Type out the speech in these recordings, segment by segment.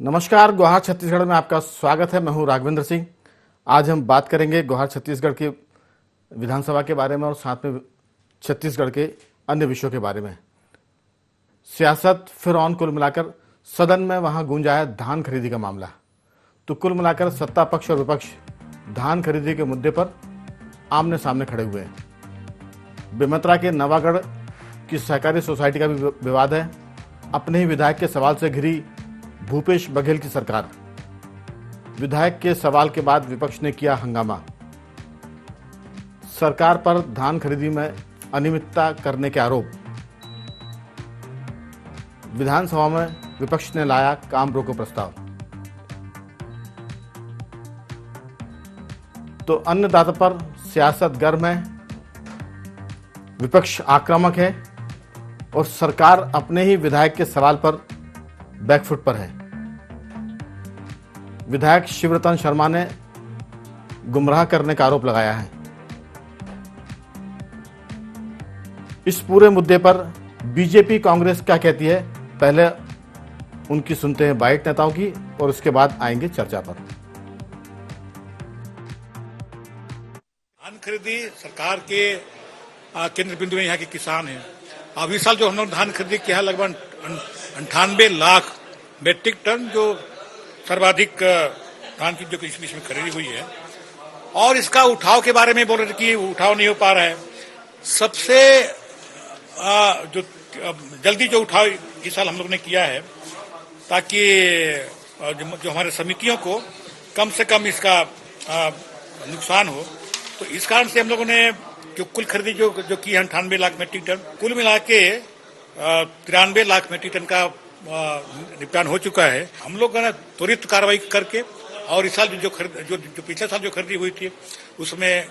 नमस्कार, गुहार छत्तीसगढ़ में आपका स्वागत है। मैं हूं राघवेंद्र सिंह। आज हम बात करेंगे गुहार छत्तीसगढ़ की विधानसभा के बारे में और साथ में छत्तीसगढ़ के अन्य विषयों के बारे में। सियासत फिर ऑन, कुल मिलाकर सदन में वहां गूंज आया धान खरीदी का मामला। तो कुल मिलाकर सत्ता पक्ष और विपक्ष धान खरीदी के मुद्दे पर आमने सामने खड़े हुए हैं। बेमेतरा के नवागढ़ की सहकारी सोसाइटी का भी विवाद है। अपने ही विधायक के सवाल से घिरी भूपेश बघेल की सरकार। विधायक के सवाल के बाद विपक्ष ने किया हंगामा। सरकार पर धान खरीदी में अनियमितता करने के आरोप। विधानसभा में विपक्ष ने लाया काम रोको प्रस्ताव। तो अन्नदाता पर सियासत गर्म है, विपक्ष आक्रामक है और सरकार अपने ही विधायक के सवाल पर बैकफुट पर है। विधायक शिवरतन शर्मा ने गुमराह करने का आरोप लगाया है। इस पूरे मुद्दे पर बीजेपी कांग्रेस क्या कहती है, पहले उनकी सुनते हैं बाइट नेताओं की और उसके बाद आएंगे चर्चा पर। धान खरीदी सरकार के केंद्र बिंदु में यहाँ के किसान हैं। अब इस साल जो हम लोग धान खरीदी किया है लगभग 98 लाख मीट्रिक टन, जो सर्वाधिक धान की जो इसमें खरीदी हुई है। और इसका उठाव के बारे में बोल रहे थे कि उठाव नहीं हो पा रहा है। सबसे जो जल्दी जो उठाव इस साल हम लोग ने किया है, ताकि जो हमारे समितियों को कम से कम इसका नुकसान हो। तो इस कारण से हम लोगों ने जो कुल खरीदी जो की है 98 लाख मीट्रिक टन, कुल मिला के 93 लाख मीट्रिक टन का निपटान हो चुका है। हम लोग ने त्वरित कार्रवाई करके और इस साल जो पिछले साल जो खरीदी हुई थी उसमें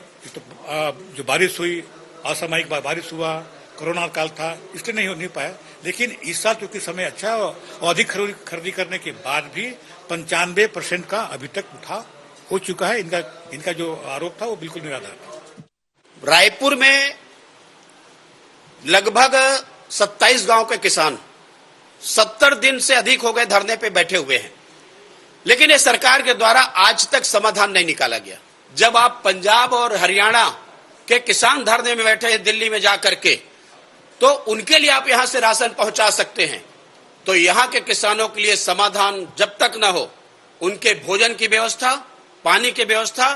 जो बारिश हुई, असामयिक बारिश हुआ, कोरोना काल था, इसलिए नहीं हो पाया। लेकिन इस साल चूंकि समय अच्छा और अधिक खरीदी करने के बाद भी 95% का अभी तक उठाव हो चुका है। इनका जो आरोप था वो बिल्कुल निराधार था। रायपुर में लगभग 27 गांव के किसान 70 दिन से अधिक हो गए धरने पे बैठे हुए हैं, लेकिन ये सरकार के द्वारा आज तक समाधान नहीं निकाला गया। जब आप पंजाब और हरियाणा के किसान धरने में बैठे हैं दिल्ली में जाकर के, तो उनके लिए आप यहां से राशन पहुंचा सकते हैं। तो यहां के किसानों के लिए समाधान जब तक न हो, उनके भोजन की व्यवस्था, पानी की व्यवस्था,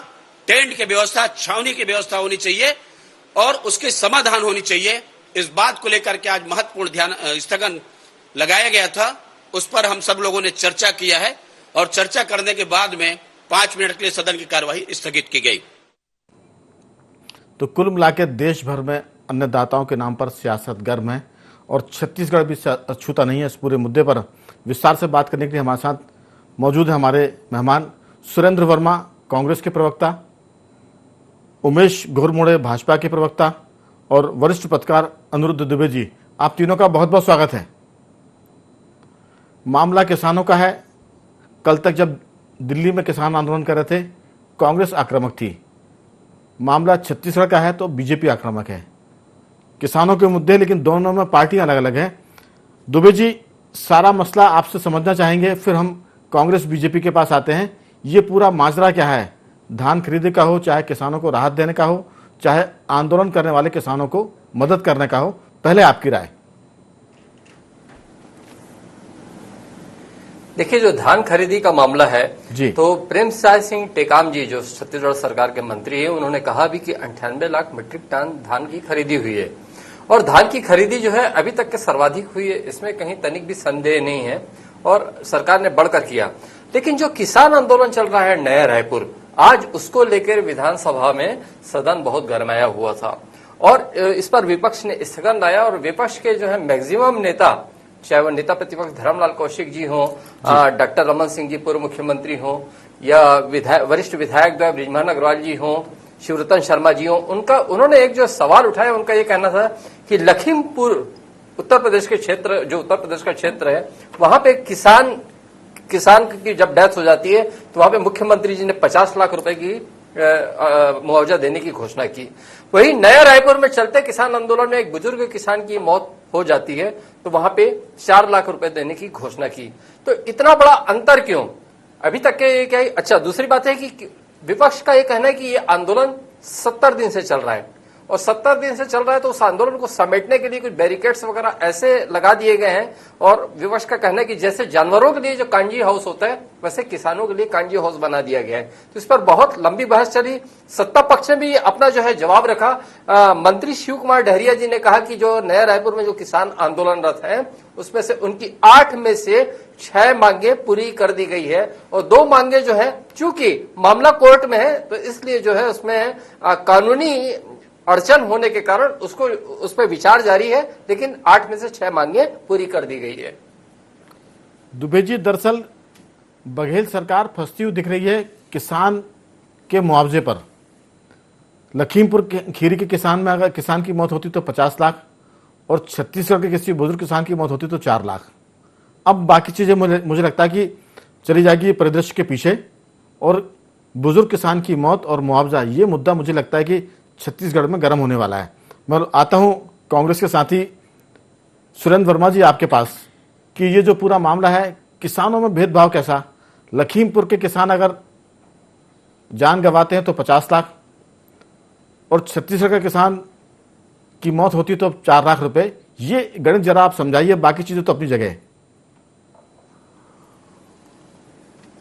टेंट की व्यवस्था, छावनी की व्यवस्था होनी चाहिए और उसके समाधान होनी चाहिए। इस बात को लेकर के आज महत्वपूर्ण ध्यान स्थगन लगाया गया था। उस पर हम सब लोगों ने चर्चा किया है और चर्चा करने के बाद में 5 मिनट के लिए सदन की कार्यवाही स्थगित की गई। तो कुल मिलाकर देश भर में अन्नदाताओं के नाम पर सियासत गर्म है और छत्तीसगढ़ भी अछूता नहीं है। इस पूरे मुद्दे पर विस्तार से बात करने के लिए हमारे साथ मौजूद है हमारे मेहमान सुरेंद्र वर्मा, कांग्रेस के प्रवक्ता, उमेश घोरमुड़े, भाजपा के प्रवक्ता, और वरिष्ठ पत्रकार अनिरुद्ध दुबे जी। आप तीनों का बहुत बहुत स्वागत है। मामला किसानों का है। कल तक जब दिल्ली में किसान आंदोलन कर रहे थे, कांग्रेस आक्रामक थी। मामला छत्तीसगढ़ का है तो बीजेपी आक्रामक है। किसानों के मुद्दे, लेकिन दोनों में पार्टियां अलग अलग हैं। दुबे जी, सारा मसला आपसे समझना चाहेंगे, फिर हम कांग्रेस बीजेपी के पास आते हैं। ये पूरा माजरा क्या है? धान खरीदी का हो, चाहे किसानों को राहत देने का हो, चाहे आंदोलन करने वाले किसानों को मदद करने का हो, पहले आपकी राय। देखिए, जो धान खरीदी का मामला है जी, तो प्रेमसाय सिंह टेकाम जी जो छत्तीसगढ़ सरकार के मंत्री हैं, उन्होंने कहा भी कि 98 लाख मीट्रिक टन धान की खरीदी हुई है और धान की खरीदी जो है अभी तक के सर्वाधिक हुई है, इसमें कहीं तनिक भी संदेह नहीं है और सरकार ने बढ़कर किया। लेकिन जो किसान आंदोलन चल रहा है नया रायपुर, आज उसको लेकर विधानसभा में सदन बहुत गरमाया हुआ था और इस पर विपक्ष ने स्थगन लाया और विपक्ष के जो है मैक्सिमम नेता, चाहे वो नेता प्रतिपक्ष धर्मलाल कौशिक जी हों, डॉक्टर रमन सिंह जी पूर्व मुख्यमंत्री हों, या वरिष्ठ विधायक बृजमोहन अग्रवाल जी हों, शिवरतन शर्मा जी हों, उन्होंने एक जो सवाल उठाया, उनका ये कहना था कि लखीमपुर उत्तर प्रदेश के क्षेत्र, जो उत्तर प्रदेश का क्षेत्र है, वहां पे किसान की जब डेथ हो जाती है तो वहां पे मुख्यमंत्री जी ने 50 लाख रुपए की मुआवजा देने की घोषणा की। वही नया रायपुर में चलते किसान आंदोलन में एक बुजुर्ग किसान की मौत हो जाती है तो वहां पे 4 लाख रुपए देने की घोषणा की। तो इतना बड़ा अंतर क्यों अभी तक के क्या? अच्छा, दूसरी बात है कि विपक्ष का ये कहना है कि ये आंदोलन 70 दिन से चल रहा है और 70 दिन से चल रहा है तो उस आंदोलन को समेटने के लिए कुछ बैरिकेड्स वगैरह ऐसे लगा दिए गए हैं। और विपक्ष का कहना है कि जैसे जानवरों के लिए जो कांजी हाउस होता है वैसे किसानों के लिए कांजी हाउस बना दिया गया है। तो इस पर बहुत लंबी बहस चली। सत्ता पक्ष ने भी अपना जो है जवाब रखा। मंत्री शिव कुमार डहरिया जी ने कहा कि जो नया रायपुर में जो किसान आंदोलनरत है उसमें से उनकी 8 में से 6 मांगे पूरी कर दी गई है और 2 मांगे जो है चूंकि मामला कोर्ट में है तो इसलिए जो है उसमें कानूनी अड़चन होने के कारण उसको उस पर विचार जारी है, लेकिन 8 में से 6 मांगे पूरी कर दी गई है। दुबे जी, दरअसल बघेल सरकार फंसती हुई दिख रही है किसान के मुआवजे पर। लखीमपुर खीरी के किसान में अगर किसान की मौत होती तो 50 लाख और छत्तीसगढ़ के किसी बुजुर्ग किसान की मौत होती तो 4 लाख। अब बाकी चीजें मुझे लगता है कि चली जाएगी परिदृश्य के पीछे, और बुजुर्ग किसान की मौत और मुआवजा ये मुद्दा मुझे लगता है कि छत्तीसगढ़ में गर्म होने वाला है। मैं आता हूं कांग्रेस के साथी सुरेंद्र वर्मा जी आपके पास कि ये जो पूरा मामला है किसानों में भेदभाव कैसा? लखीमपुर के किसान अगर जान गंवाते हैं तो 50 लाख और छत्तीसगढ़ के किसान की मौत होती तो 4 लाख रुपए। ये गणित जरा आप समझाइए, बाकी चीजें तो अपनी जगह है।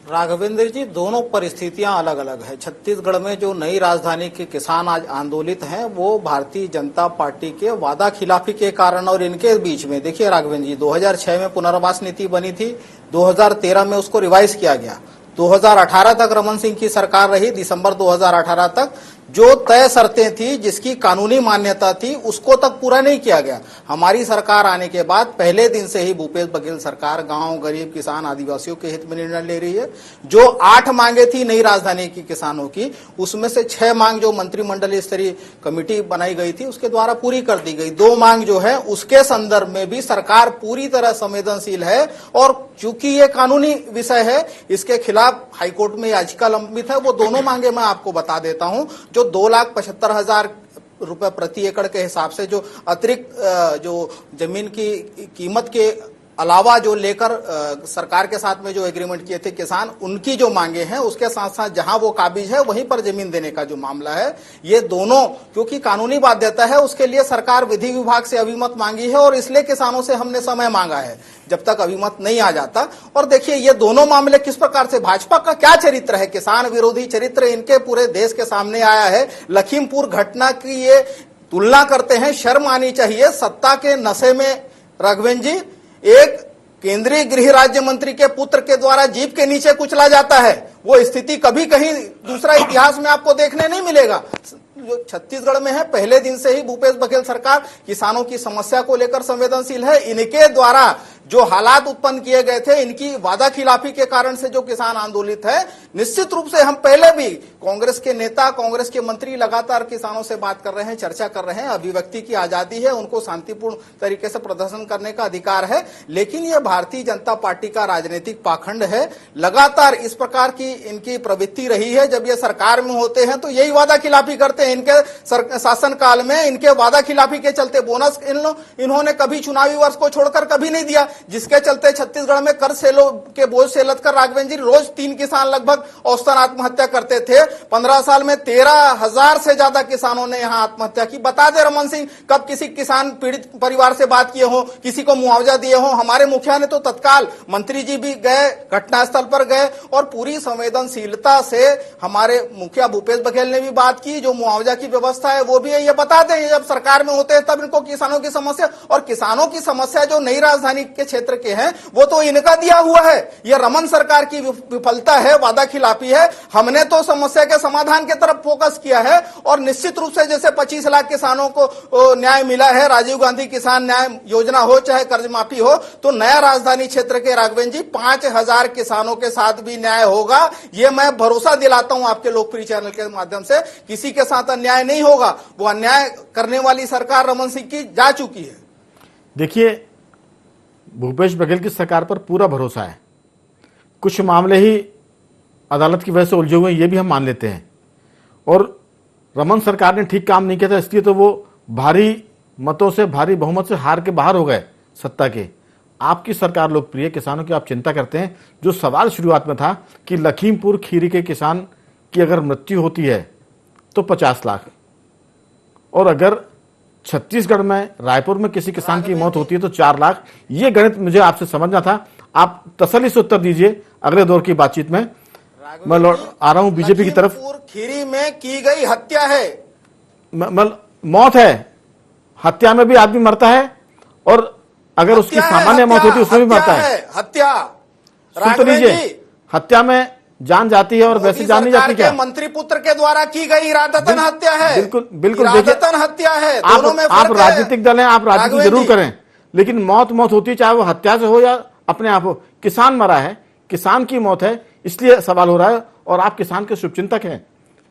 राघवेंद्र जी, दोनों परिस्थितियां अलग अलग है। छत्तीसगढ़ में जो नई राजधानी के किसान आज आंदोलित हैं वो भारतीय जनता पार्टी के वादा खिलाफी के कारण और इनके बीच में देखिए राघवेंद्र जी, 2006 में पुनर्वास नीति बनी थी, 2013 में उसको रिवाइज किया गया, 2018 तक रमन सिंह की सरकार रही, दिसंबर 2018 तक जो तय शर्तें थी जिसकी कानूनी मान्यता थी उसको तक पूरा नहीं किया गया। हमारी सरकार आने के बाद पहले दिन से ही भूपेश बघेल सरकार गांव, गरीब, किसान, आदिवासियों के हित में निर्णय ले रही है। जो 8 मांगे थी नई राजधानी की किसानों की, उसमें से 6 मांग जो मंत्रिमंडलीय स्तरीय कमेटी बनाई गई थी उसके द्वारा पूरी कर दी गई। 2 मांग जो है उसके संदर्भ में भी सरकार पूरी तरह संवेदनशील है और चूंकि ये कानूनी विषय है इसके खिलाफ हाईकोर्ट में याचिका लंबित है। वो दोनों मांगे मैं आपको बता देता हूं। जो 2,75,000 रुपए प्रति एकड़ के हिसाब से जो अतिरिक्त जो जमीन की कीमत के अलावा जो लेकर सरकार के साथ में जो एग्रीमेंट किए थे किसान, उनकी जो मांगे हैं उसके साथ साथ जहां वो काबिज है वहीं पर जमीन देने का जो मामला है, ये दोनों क्योंकि कानूनी बाध्यता है उसके लिए सरकार विधि विभाग से अभिमत मांगी है और इसलिए किसानों से हमने समय मांगा है जब तक अभिमत नहीं आ जाता। और देखिए ये दोनों मामले किस प्रकार से भाजपा का क्या चरित्र है, किसान विरोधी चरित्र इनके पूरे देश के सामने आया है। लखीमपुर घटना की ये तुलना करते हैं, शर्म आनी चाहिए। सत्ता के नशे में राघवेंद्र जी एक केंद्रीय गृह राज्य मंत्री के पुत्र के द्वारा जीप के नीचे कुचला जाता है, वो स्थिति कभी कहीं दूसरा इतिहास में आपको देखने नहीं मिलेगा। जो छत्तीसगढ़ में है, पहले दिन से ही भूपेश बघेल सरकार किसानों की समस्या को लेकर संवेदनशील है। इनके द्वारा जो हालात उत्पन्न किए गए थे, इनकी वादा खिलाफी के कारण से जो किसान आंदोलित है, निश्चित रूप से हम पहले भी कांग्रेस के नेता, कांग्रेस के मंत्री लगातार किसानों से बात कर रहे हैं, चर्चा कर रहे हैं। अभिव्यक्ति की आजादी है, उनको शांतिपूर्ण तरीके से प्रदर्शन करने का अधिकार है, लेकिन यह भारतीय जनता पार्टी का राजनीतिक पाखंड है। लगातार इस प्रकार की इनकी प्रवृत्ति रही है। जब ये सरकार में होते हैं तो यही वादा खिलाफी करते हैं। इनके शासन काल में इनके वादा खिलाफी के चलते बोनस इन्होंने कभी चुनावी वर्ष को छोड़कर कभी नहीं दिया, जिसके चलते छत्तीसगढ़ में कर सेलो के बोझ से लदकर राघवेंद्र जी रोज 3 किसान लगभग औसतन आत्महत्या करते थे। 15 साल में 13,000 से ज्यादा किसानों ने यहां आत्महत्या की। बता दे रमन सिंह, कब किसी किसान पीड़ित परिवार से बात किए हो, किसी को मुआवजा दिए हो? हमारे मुखिया ने तो तत्काल, मंत्री जी भी गए, घटनास्थल पर गए और पूरी संवेदनशीलता से हमारे मुखिया भूपेश बघेल ने भी बात की। जो मुआवजा की व्यवस्था है वो भी है। ये बता दें जब सरकार में होते हैं तब इनको किसानों की समस्या, और किसानों की समस्या जो नई राजधानी के क्षेत्र के हैं वो तो इनका दिया हुआ है। यह रमन सरकार की विफलता है, वादा खिलाफी है। हमने तो समस्या के समाधान की तरफ फोकस किया है और निश्चित रूप से जैसे 25 लाख किसानों को न्याय मिला है, राजीव गांधी किसान न्याय योजना हो चाहे कर्ज माफी हो, तो नया राजधानी क्षेत्र के राघवेंद्र जी 5,000 किसानों के साथ भी न्याय होगा। यह मैं भरोसा दिलाता हूं आपके लोकप्रिय चैनल के माध्यम से। किसी के साथ अन्याय नहीं होगा। वो अन्याय करने वाली सरकार रमन सिंह की जा चुकी है। देखिए, भूपेश बघेल की सरकार पर पूरा भरोसा है। कुछ मामले ही अदालत की वजह से उलझे हुए ये भी हम मान लेते हैं, और रमन सरकार ने ठीक काम नहीं किया था, इसलिए तो वो भारी मतों से, भारी बहुमत से हार के बाहर हो गए सत्ता के। आपकी सरकार लोकप्रिय, किसानों की आप चिंता करते हैं। जो सवाल शुरुआत में था कि लखीमपुर खीरी के किसान की अगर मृत्यु होती है तो 50 लाख, और अगर छत्तीसगढ़ में रायपुर में किसी किसान की मौत होती है तो 4 लाख। ये गणित मुझे आपसे समझना था, आप तसल्ली से उत्तर दीजिए अगले दौर की बातचीत में। मैं आ रहा हूं बीजेपी की तरफ। लखीमपुर खीरी में की गई हत्या है, मौत है, हत्या में भी आदमी मरता है, और अगर उसकी सामान्य मौत होती है उसमें भी मरता है। हत्या, सुन तो लीजिए, हत्या में जान जाती है और वैसे जान नहीं जाती क्या? मंत्री पुत्र के द्वारा की गई इरादतन हत्या है। बिल्कुल बिल्कुल, इरादतन हत्या है, दोनों में आप फर्क राजनीतिक दल हैं, आप राजनीति राघवेंद्र जरूर जी। करें, लेकिन मौत होती है, चाहे वो हत्या से हो या अपने आप हो। किसान मरा है, किसान की मौत है, इसलिए सवाल हो रहा है। और आप किसान के शुभचिंतक हैं,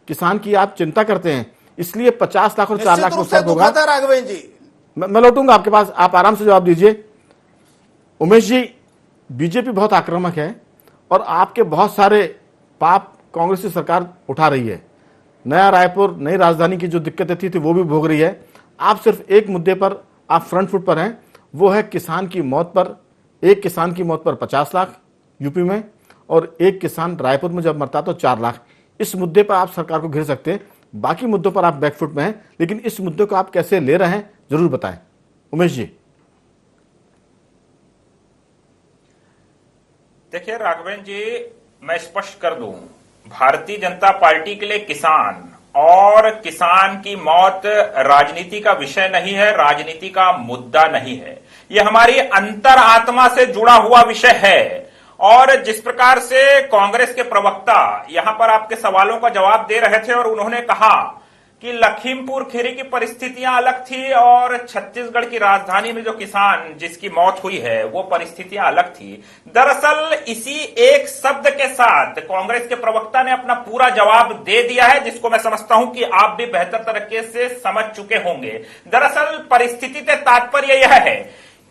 किसान की आप चिंता करते हैं, इसलिए 50 लाख और 4 लाख में फर्क होगा। राघवेंद्र जी, मैं लौटूंगा आपके पास, आप आराम से जवाब दीजिए। उमेश जी, बीजेपी बहुत आक्रामक है और आपके बहुत सारे पाप कांग्रेस की सरकार उठा रही है। नया रायपुर, नई राजधानी की जो दिक्कतें थी वो भी भोग रही है। आप सिर्फ एक मुद्दे पर आप फ्रंट फुट पर हैं, वो है किसान की मौत पर। एक किसान की मौत पर 50 लाख यूपी में, और एक किसान रायपुर में जब मरता तो 4 लाख। इस मुद्दे पर आप सरकार को घेर सकते हैं, बाकी मुद्दों पर आप बैकफुट में हैं, लेकिन इस मुद्दे को आप कैसे ले रहे हैं जरूर बताएं। उमेश जी। देखिए राघवेंद्र जी, मैं स्पष्ट कर दूं, भारतीय जनता पार्टी के लिए किसान और किसान की मौत राजनीति का विषय नहीं है, राजनीति का मुद्दा नहीं है। यह हमारी अंतर आत्मा से जुड़ा हुआ विषय है। और जिस प्रकार से कांग्रेस के प्रवक्ता यहां पर आपके सवालों का जवाब दे रहे थे और उन्होंने कहा कि लखीमपुर खीरी की परिस्थितियां अलग थी और छत्तीसगढ़ की राजधानी में जो किसान जिसकी मौत हुई है वो परिस्थितियां अलग थी। दरअसल इसी एक शब्द के साथ कांग्रेस के प्रवक्ता ने अपना पूरा जवाब दे दिया है, जिसको मैं समझता हूं कि आप भी बेहतर तरीके से समझ चुके होंगे। दरअसल परिस्थिति से तात्पर्य यह है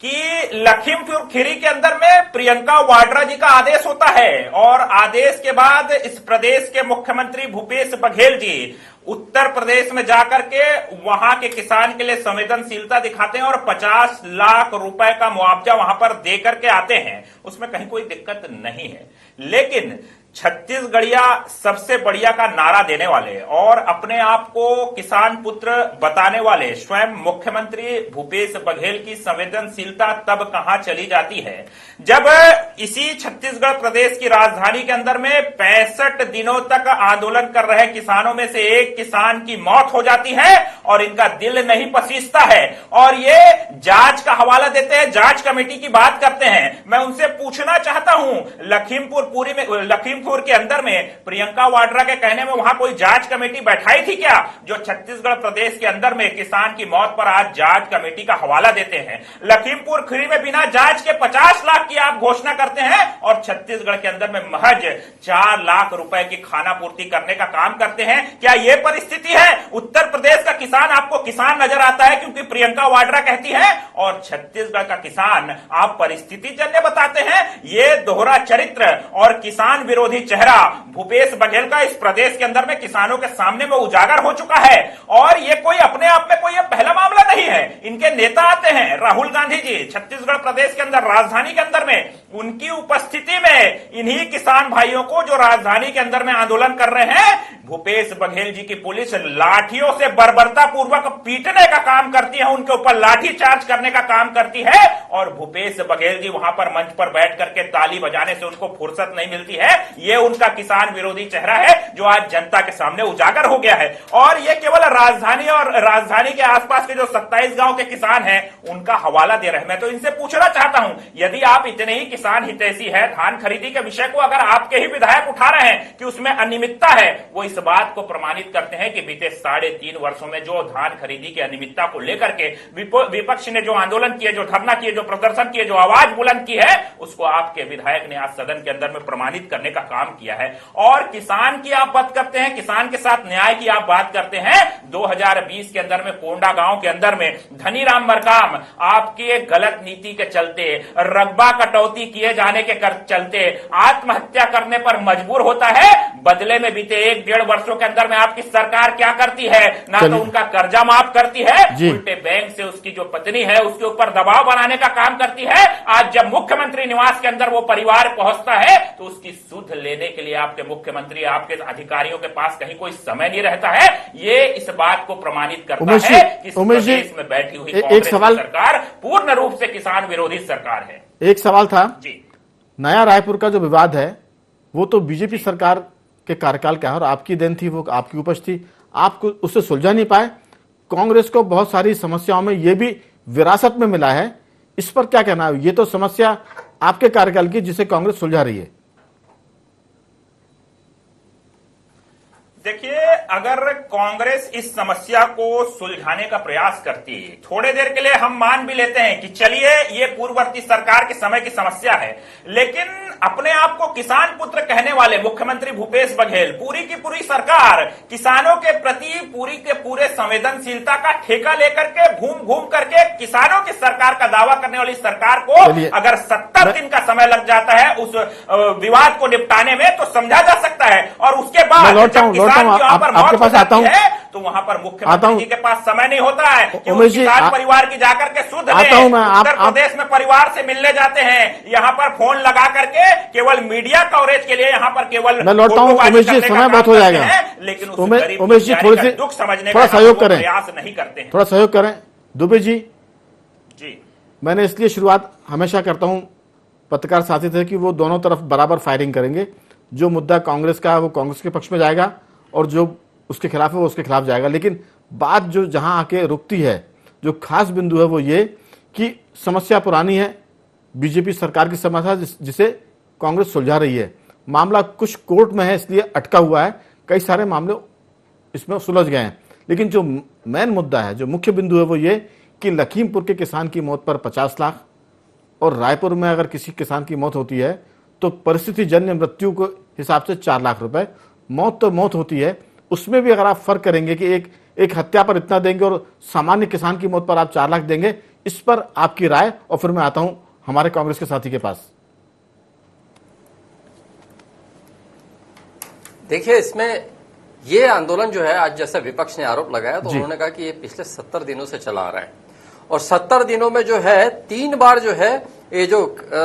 कि लखीमपुर खीरी के अंदर में प्रियंका वाड्रा जी का आदेश होता है, और आदेश के बाद इस प्रदेश के मुख्यमंत्री भूपेश बघेल जी उत्तर प्रदेश में जाकर के वहां के किसान के लिए संवेदनशीलता दिखाते हैं और 50 लाख रुपए का मुआवजा वहां पर दे करके आते हैं। उसमें कहीं कोई दिक्कत नहीं है, लेकिन छत्तीसगढ़िया सबसे बढ़िया का नारा देने वाले और अपने आप को किसान पुत्र बताने वाले स्वयं मुख्यमंत्री भूपेश बघेल की संवेदनशीलता तब कहां चली जाती है जब इसी छत्तीसगढ़ प्रदेश की राजधानी के अंदर में 65 दिनों तक आंदोलन कर रहे किसानों में से एक किसान की मौत हो जाती है और इनका दिल नहीं पसीजता है और ये जांच का हवाला देते हैं, जांच कमेटी की बात करते हैं। मैं उनसे पूछना चाहता हूं, लखीमपुर के अंदर में प्रियंका वाड्रा के कहने में वहां कोई जांच कमेटी बैठाई थी क्या, जो छत्तीसगढ़ प्रदेश के अंदर में किसान की मौत पर आज जांच कमेटी का हवाला देते हैं? लखीमपुर खीरी में बिना जांच के 50 लाख की आप घोषणा करते हैं और छत्तीसगढ़ के अंदर में महज 4 लाख रुपए की खाना पूर्ति करने का काम करते हैं। क्या यह परिस्थिति है? उत्तर प्रदेश का किसान आपको किसान नजर आता है क्योंकि प्रियंका वाड्रा कहती है, और छत्तीसगढ़ का किसान आप परिस्थिति जन्य बताते हैं। ये दोहरा चरित्र और किसान विरोधी चेहरा भूपेश बघेल का इस प्रदेश के अंदर में किसानों के सामने में उजागर हो चुका है और ये कोई अपने आप में कोई पहला मामला नहीं है। इनके नेता आते हैं, राहुल गांधी जी छत्तीसगढ़ प्रदेश के अंदर राजधानी के अंदर में, उनकी उपस्थिति में इन्हीं किसान भाइयों को जो राजधानी के अंदर में आंदोलन कर रहे हैं, भूपेश बघेल जी की पुलिस लाठियों से बर्बरता पूर्वक पीटने का काम करती है, उनके ऊपर लाठी चार्ज करने का काम करती है और भूपेश बघेल जी वहां पर मंच पर बैठ करके ताली बजाने से उनको फुर्सत नहीं मिलती है। ये उनका किसान विरोधी चेहरा है जो आज जनता के सामने उजागर हो गया है। और ये केवल राजधानी और राजधानी के आसपास के जो 27 गांव के किसान हैं उनका हवाला दे रहे हैं। मैं तो इनसे पूछना चाहता हूं, यदि आप इतने ही किसान हितैषी है, धान खरीदी के विषय को अगर आपके ही विधायक उठा रहे हैं कि उसमें अनियमितता है, वो इस बात को प्रमाणित करते हैं कि बीते 3.5 वर्षों में जो धान खरीदी की अनियमितता को लेकर के विपक्ष ने जो आंदोलन किए, जो धरना किए, जो प्रदर्शन किए, जो आवाज बुलंद की है, उसको आपके विधायक ने आज सदन के अंदर में प्रमाणित करने का काम किया है। और किसान की आप बात करते हैं, किसान के साथ न्याय की आप बात करते हैं। 2020 के अंदर में कोंडा गांव के अंदर में धनीराम मरकाम आपकी गलत नीति के चलते, रकबा कटौती किए जाने के चलते आत्महत्या करने पर मजबूर होता है। बदले में बीते 1-1.5 वर्षों के अंदर में आपकी सरकार क्या करती है, ना तो उनका कर्जा माफ करती है, उल्टे बैंक से उसकी जो पत्नी है उसके ऊपर दबाव बनाने का काम करती है। आज जब मुख्यमंत्री निवास के अंदर वो परिवार पहुंचता है तो उसकी सुध लेने के लिए आपके मुख्यमंत्री, आपके अधिकारियों के पास कहीं कोई समय नहीं रहता है। ये इस बात को प्रमाणित करता है कि इस प्रदेश में बैठी हुई कांग्रेस सरकार पूर्ण रूप से किसान विरोधी सरकार है। एक सवाल था जी, नया रायपुर का जो विवाद है वो तो बीजेपी सरकार के कार्यकाल का है और आपकी देन थी, वो आपकी उपज थी, आपको उससे सुलझा नहीं पाए। कांग्रेस को बहुत सारी समस्याओं में ये भी विरासत में मिला है, इस पर क्या कहना है? ये तो समस्या आपके कार्यकाल की जिसे कांग्रेस सुलझा रही है। देखिए, अगर कांग्रेस इस समस्या को सुलझाने का प्रयास करती, थोड़े देर के लिए हम मान भी लेते हैं कि चलिए ये पूर्ववर्ती सरकार के समय की समस्या है, लेकिन अपने आप को किसान पुत्र कहने वाले मुख्यमंत्री भूपेश बघेल, पूरी की पूरी सरकार किसानों के प्रति पूरी के पूरे संवेदनशीलता का ठेका लेकर के घूम घूम करके किसानों की सरकार का दावा करने वाली सरकार को अगर 70 दिन का समय लग जाता है उस विवाद को निपटाने में, तो समझा जा सकता है। और उसके बाद आपके पास आता हूं, तो वहां पर मुख्यमंत्री जी के पास समय नहीं होता है कि उस किसान परिवार की जाकर के सुध लें। उत्तर प्रदेश में परिवार से मिलने जाते हैं, यहाँ पर फोन लगा करके केवल मीडिया कवरेज के लिए यहाँ पर केवल मैं लौटता हूँ। उमेश जी, समय बहुत हो जाएगा, लेकिन उमेश जी थोड़ी सी दुख समझने थोड़ा का सहयोग करें, प्रयास नहीं करते हैं। थोड़ा सहयोग करें। दुबे जी, जी, मैंने इसलिए शुरुआत हमेशा करता हूं पत्रकार साथी थे कि वो दोनों तरफ बराबर फायरिंग करेंगे। जो मुद्दा कांग्रेस का है वो कांग्रेस के पक्ष में जाएगा और जो उसके खिलाफ है वो उसके खिलाफ जाएगा। लेकिन बात जो जहां आके रुकती है, जो खास बिंदु है वो ये कि समस्या पुरानी है, बीजेपी सरकार की समस्या जिसे कांग्रेस सुलझा रही है। मामला कुछ कोर्ट में है इसलिए अटका हुआ है, कई सारे मामले इसमें सुलझ गए हैं। लेकिन जो मेन मुद्दा है, जो मुख्य बिंदु है वो ये कि लखीमपुर के किसान की मौत पर 50 लाख और रायपुर में अगर किसी किसान की मौत होती है तो परिस्थिति जन्य मृत्यु के हिसाब से 4 लाख रुपए। मौत तो मौत होती है, उसमें भी अगर आप फर्क करेंगे कि एक हत्या पर इतना देंगे और सामान्य किसान की मौत पर आप 4 लाख देंगे, इस पर आपकी राय। और फिर मैं आता हूं हमारे कांग्रेस के साथी के पास। देखिए, इसमें ये आंदोलन जो है, आज जैसे विपक्ष ने आरोप लगाया तो उन्होंने कहा कि ये पिछले 70 दिनों से चला आ रहा है और 70 दिनों में जो है 3 बार जो है ये जो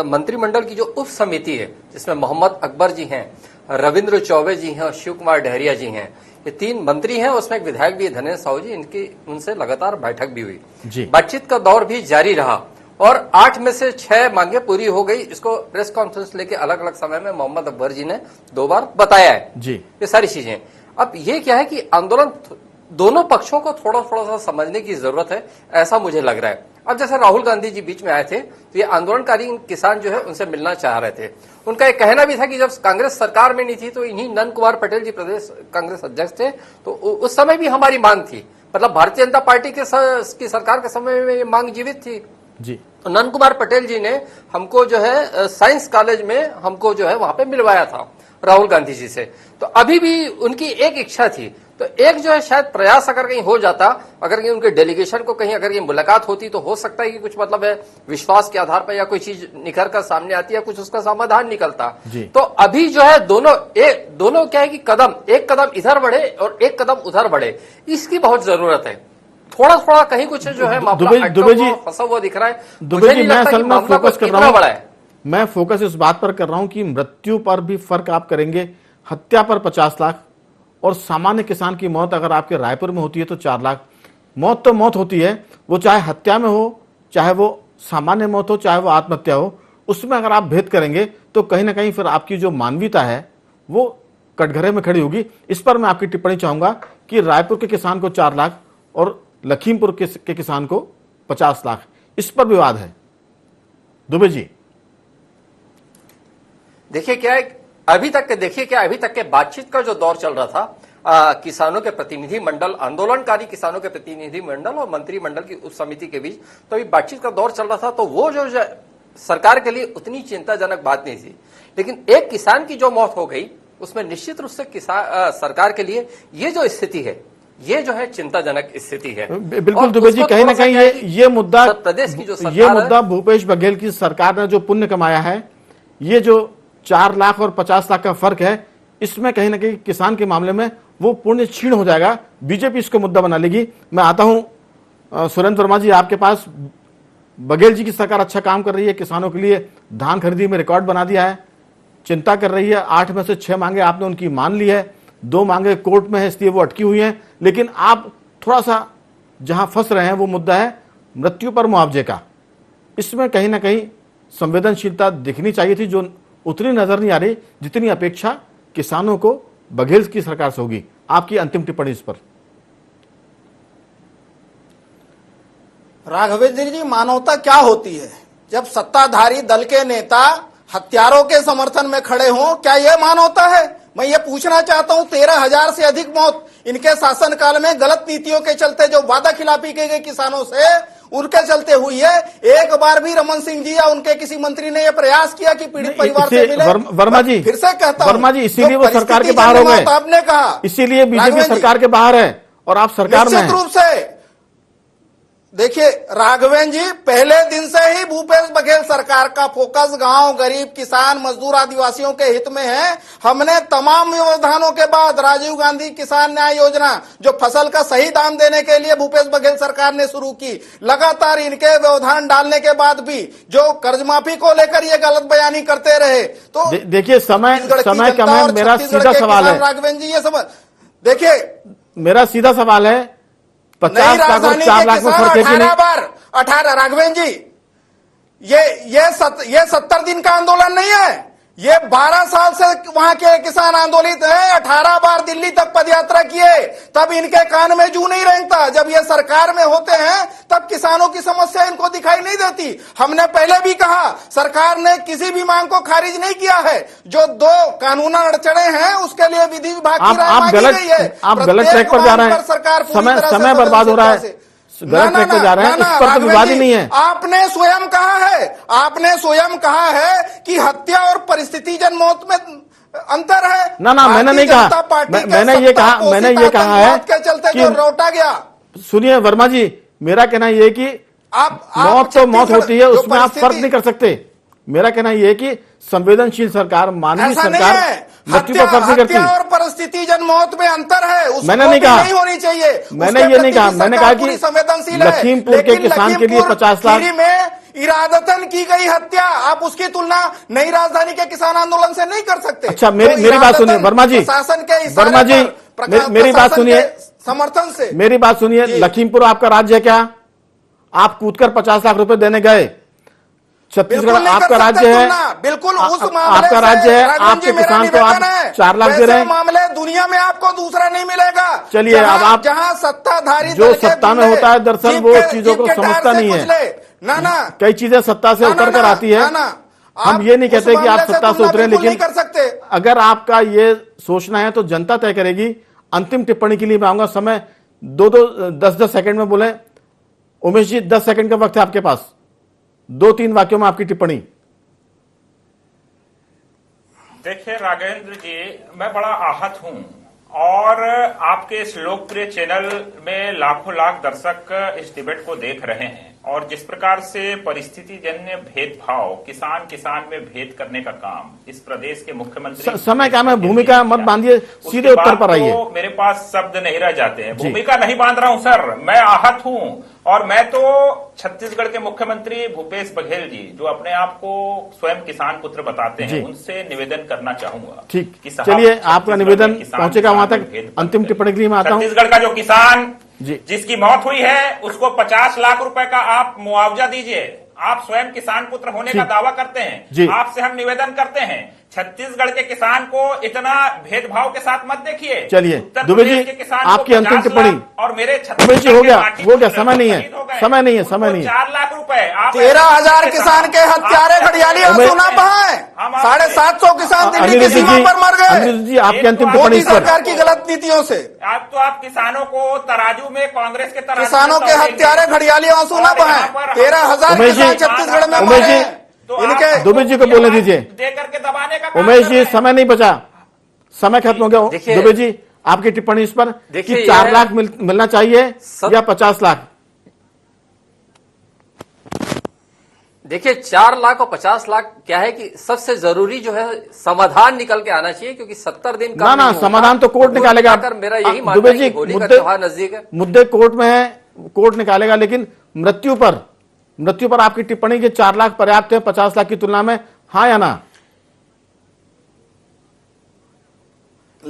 मंत्रिमंडल की जो उप समिति है जिसमें मोहम्मद अकबर जी हैं, रविंद्र चौबे जी हैं और शिव कुमार डहरिया जी हैं, ये 3 मंत्री हैं, उसमें एक विधायक भी है धनेश साहू जी, इनकी उनसे लगातार बैठक भी हुई, बातचीत का दौर भी जारी रहा और 8 में से 6 मांगे पूरी हो गई। इसको प्रेस कॉन्फ्रेंस लेके अलग अलग समय में मोहम्मद अकबर जी ने 2 बार बताया है जी, ये सारी चीजें। अब ये क्या है कि आंदोलन दोनों पक्षों को थोड़ा थोड़ा सा समझने की जरूरत है, ऐसा मुझे लग रहा है। अब जैसे राहुल गांधी जी बीच में आए थे तो ये आंदोलनकारी किसान जो है उनसे मिलना चाह रहे थे। उनका एक कहना भी था कि जब कांग्रेस सरकार में नहीं थी तो इन्हीं नंद कुमार पटेल जी प्रदेश कांग्रेस अध्यक्ष थे, तो उस समय भी हमारी मांग थी, मतलब भारतीय जनता पार्टी की सरकार के समय में ये मांग जीवित थी जी। तो नंद कुमार पटेल जी ने हमको जो है साइंस कॉलेज में हमको जो है वहां पे मिलवाया था राहुल गांधी जी से। तो अभी भी उनकी एक इच्छा थी, तो एक जो है शायद प्रयास अगर कहीं हो जाता, अगर कहीं उनके डेलीगेशन को कहीं अगर ये मुलाकात होती तो हो सकता है कि कुछ मतलब है विश्वास के आधार पर या कोई चीज निखर कर सामने आती है, कुछ उसका समाधान निकलता। तो अभी जो है दोनों क्या है कि एक कदम इधर बढ़े और एक कदम उधर बढ़े, इसकी बहुत जरूरत है। थोड़ा थोड़ा कहीं कुछ जो है मामला फंसा हुआ दिख रहा है। दुबे जी, मैं असल में फोकस कर रहा हूं, मैं फोकस इस बात पर कर रहा हूं कि मृत्यु पर भी फर्क आप करेंगे, हत्या पर 50 लाख और सामान्य किसान की मौत अगर आपके रायपुर में होती है तो 4 लाख। मौत तो मौत होती है, वो चाहे हत्या में हो, चाहे वो सामान्य मौत हो, चाहे वो आत्महत्या हो, उसमें अगर आप भेद करेंगे तो कहीं ना कहीं फिर आपकी जो मानवीयता है वो कटघरे में खड़ी होगी। इस पर मैं आपकी टिप्पणी चाहूंगा कि रायपुर के किसान को 4 लाख और लखीमपुर के किसान को 50 लाख, इस पर विवाद है। दुबे जी, देखिए क्या है, अभी तक के बातचीत का जो दौर चल रहा था किसानों के प्रतिनिधि मंडल, आंदोलनकारी किसानों के प्रतिनिधि मंडल और मंत्रिमंडल की उप समिति के बीच, तो अभी बातचीत का दौर चल रहा था। तो वो जो सरकार के लिए उतनी चिंताजनक बात नहीं थी, लेकिन एक किसान की जो मौत हो गई उसमें निश्चित रूप से सरकार के लिए ये जो स्थिति है, ये जो है चिंताजनक स्थिति है। बिल्कुल दुबे जी, कहीं ना कहीं ये मुद्दा, प्रदेश की जो ये मुद्दा भूपेश बघेल की सरकार ने जो पुण्य कमाया है, ये जो 4 लाख और 50 लाख का फर्क है, इसमें कहीं ना कहीं किसान के मामले में वो पुण्य क्षीण हो जाएगा। बीजेपी इसको मुद्दा बना लेगी। मैं आता हूं सुरेंद्र वर्मा जी आपके पास। बघेल जी की सरकार अच्छा काम कर रही है, किसानों के लिए धान खरीदी में रिकॉर्ड बना दिया है, चिंता कर रही है। 8 में से 6 मांगे आपने उनकी मान ली है, 2 मांगे कोर्ट में है, इसलिए वो अटकी हुई हैं। लेकिन आप थोड़ा सा जहां फंस रहे हैं वो मुद्दा है मृत्यु पर मुआवजे का। इसमें कहीं ना कहीं संवेदनशीलता दिखनी चाहिए थी, जो उतनी नजर नहीं आ रही जितनी अपेक्षा किसानों को बघेल की सरकार से होगी। आपकी अंतिम टिप्पणी इस पर। राघवेंद्र जी, मानवता क्या होती है? जब सत्ताधारी दल के नेता हत्यारों के समर्थन में खड़े हों, क्या यह मानवता है? मैं ये पूछना चाहता हूं, 13,000 से अधिक मौत इनके शासनकाल में गलत नीतियों के चलते, जो वादा खिलाफी की गई किसानों से, उनके चलते हुई है। एक बार भी रमन सिंह जी या उनके किसी मंत्री ने यह प्रयास किया कि पीड़ित परिवार से मिले? वर्मा जी, फिर से कहता हूं, वर्मा जी, इसीलिए वो सरकार के बाहर हो गए। आपने कहा इसीलिए बीजेपी सरकार के बाहर है और आप सरकार में हैं। निश्चित रूप से देखिए राघवेंद्र जी, पहले दिन से ही भूपेश बघेल सरकार का फोकस गांव, गरीब, किसान, मजदूर, आदिवासियों के हित में है। हमने तमाम व्यवधानों के बाद राजीव गांधी किसान न्याय योजना, जो फसल का सही दाम देने के लिए भूपेश बघेल सरकार ने शुरू की, लगातार इनके व्यवधान डालने के बाद भी जो कर्ज माफी को लेकर ये गलत बयानी करते रहे, तो देखिए समय कम है। मेरा सीधा सवाल है राघवेंद्र जी, ये समझ देखिए, मेरा सीधा सवाल है, 50 लाख और 4 लाख में फर्क है कि नहीं? 18 राघवेंद्र जी, ये 70 दिन का आंदोलन नहीं है, ये 12 साल से वहां के किसान आंदोलित हैं। 18 बार दिल्ली तक पदयात्रा किए, तब इनके कान में जू नहीं रेंगता। जब ये सरकार में होते हैं तब किसानों की समस्या इनको दिखाई नहीं देती। हमने पहले भी कहा, सरकार ने किसी भी मांग को खारिज नहीं किया है। जो 2 कानूनी अड़चने हैं उसके लिए विधि विभाग की राय मांगी गई है। आप गलत ट्रैक पर जा रहे हैं, समय बर्बाद हो रहा है, गलत ट्रैक पर जा रहे हैं। इस पर तो विवाद ही नहीं है। आपने स्वयं कहा है कि हत्या और परिस्थिति जन मौत में अंतर है। ना मैंने नहीं कहा, मैंने ये कहा है के चलते कि जो लौटा गया। सुनिए वर्मा जी, मेरा कहना यह है कि मौत तो मौत होती है, उसमें आप फर्क नहीं कर सकते। मेरा कहना यह है कि संवेदनशील सरकार, मानवीय सरकार मृत्यु पर फर्क नहीं करती। और परिस्थिति जन मौत में अंतर है, मैंने नहीं कहा, नहीं होनी चाहिए। मैंने ये नहीं कहा, मैंने कहा कि संवेदनशील लखीमपुर के किसान के लिए 50 लाख में इरादतन की गई हत्या, आप उसकी तुलना नई राजधानी के किसान आंदोलन से नहीं कर सकते। अच्छा, मेरी बात सुनिए वर्मा जी, शासन के वर्मा जी, मेरी बात सुनिए, समर्थन से मेरी बात सुनिए। लखीमपुर आपका राज्य है क्या? आप कूदकर 50 लाख रुपए देने गए। छत्तीसगढ़ आपका राज्य है, बिल्कुल उस मामले आपका राज्य है, आपके किसान को आप 4 लाख दे रहे हैं। मामले दुनिया में आपको दूसरा नहीं मिलेगा। चलिए, अब आप जहां सत्ताधारी जो सत्ता में होता है, दरअसल वो चीजों को समझता नहीं है। ना कई चीजें सत्ता से उतर कर आती है। हम ये नहीं कहते कि आप सत्ता से उतरे, लेकिन अगर आपका ये सोचना है तो जनता तय करेगी। अंतिम टिप्पणी के लिए मैं आऊंगा, समय 10-10 सेकंड में बोले। उमेश जी, 10 सेकंड का वक्त है आपके पास, 2-3 वाक्यों में आपकी टिप्पणी। देखिए राघवेंद्र जी, मैं बड़ा आहत हूं और आपके इस लोकप्रिय चैनल में लाखों लाख दर्शक इस डिबेट को देख रहे हैं और जिस प्रकार से परिस्थिति जन्य भेदभाव, किसान में भेद करने का काम इस प्रदेश के मुख्यमंत्री समय क्या है, भूमिका मत बांधिए, सीधे उत्तर पर आइए। तो मेरे पास शब्द नहीं रह जाते हैं। भूमिका नहीं बांध रहा हूं सर, मैं आहत हूं और मैं तो छत्तीसगढ़ के मुख्यमंत्री भूपेश बघेल जी, जो अपने आप को स्वयं किसान पुत्र बताते हैं, उनसे निवेदन करना चाहूंगा। ठीक, चलिए, आपका निवेदन पहुंचेगा वहां तक। अंतिम टिप्पणी के लिए मैं आता हूं। छत्तीसगढ़ का जो किसान जिसकी मौत हुई है उसको 50 लाख रुपए का आप मुआवजा दीजिए। आप स्वयं किसान पुत्र होने का दावा करते हैं, आपसे हम निवेदन करते हैं, छत्तीसगढ़ के किसान को इतना भेदभाव के साथ मत देखिए। चलिए दुबे जी, आपकी अंतिम टिप्पणी। और मेरे दुबे जी, हो गया, समय नहीं है, समय नहीं है। 4 लाख रुपए 13,000 किसान के हत्यारे घड़ियाली आंसू ना बहाएं। 750 किसान दिल्ली की सीमा पर मर गए। अनिरुद्ध जी, आपकी अंतिम टिप्पणी। सरकार की गलत नीतियों से आप किसानों को तराजू में कांग्रेस के तराजू किसानों के हत्यारे घड़ियाली आंसू ना बहाएं। 13,000 किसान छत्तीसगढ़ में मरे। तो तो इनके आप दुबे जी को बोलने दीजिए। दे करके दबाने का काम उमेश कर जी रहे हैं। समय नहीं बचा, समय खत्म हो गया। देखिए- दुबे जी आपकी टिप्पणी इस पर देखिए, कि 4 यह- लाख मिलना चाहिए या 50 लाख? देखिए 4 लाख और 50 लाख क्या है कि सबसे जरूरी जो है समाधान निकल के आना चाहिए, क्योंकि 70 दिन का ना समाधान तो कोर्ट निकालेगा। मेरा यही मानना दुबे है जी कि होली का मुद्दे त्योहार नजदीक है। मुद्दे कोर्ट में है, कोर्ट निकालेगा, लेकिन मृत्यु पर आपकी टिप्पणी कि 4 लाख पर्याप्त है 50 लाख की तुलना में, हाँ या ना?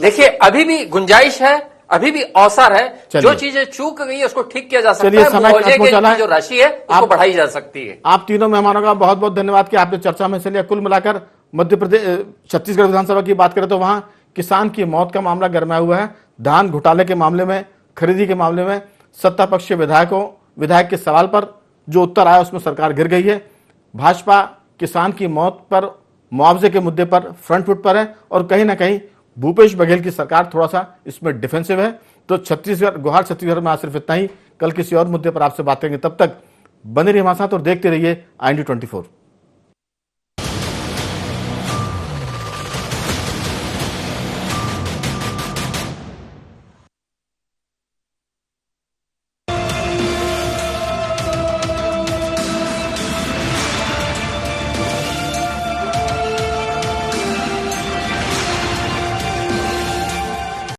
देखिए अभी भी गुंजाइश है, अभी भी अवसर है। चलिए। जो चीजें चूक गई है उसको ठीक किया जा सकता चलिए, है। समय मुआवजे खत्म हो चला की है। जो राशि है उसको आप- बढ़ाई जा सकती है। आप तीनों मेहमानों का बहुत बहुत धन्यवाद कि आपने चर्चा में हिस्सा लिया। कुल मिलाकर मध्य प्रदेश छत्तीसगढ़ विधानसभा की बात करें तो वहां किसान की मौत का मामला गरमाया हुआ है। धान घोटाले के मामले में, खरीदी के मामले में सत्ता पक्ष के विधायक के सवाल पर जो उत्तर आया उसमें सरकार गिर गई है। भाजपा किसान की मौत पर, मुआवजे के मुद्दे पर फ्रंट फुट पर है और कहीं ना कहीं भूपेश बघेल की सरकार थोड़ा सा इसमें डिफेंसिव है। तो गुहार छत्तीसगढ़ में आज सिर्फ इतना ही। कल किसी और मुद्दे पर आपसे बात करेंगे, तब तक बने रहिए हमारे साथ और देखते रहिए IND 24।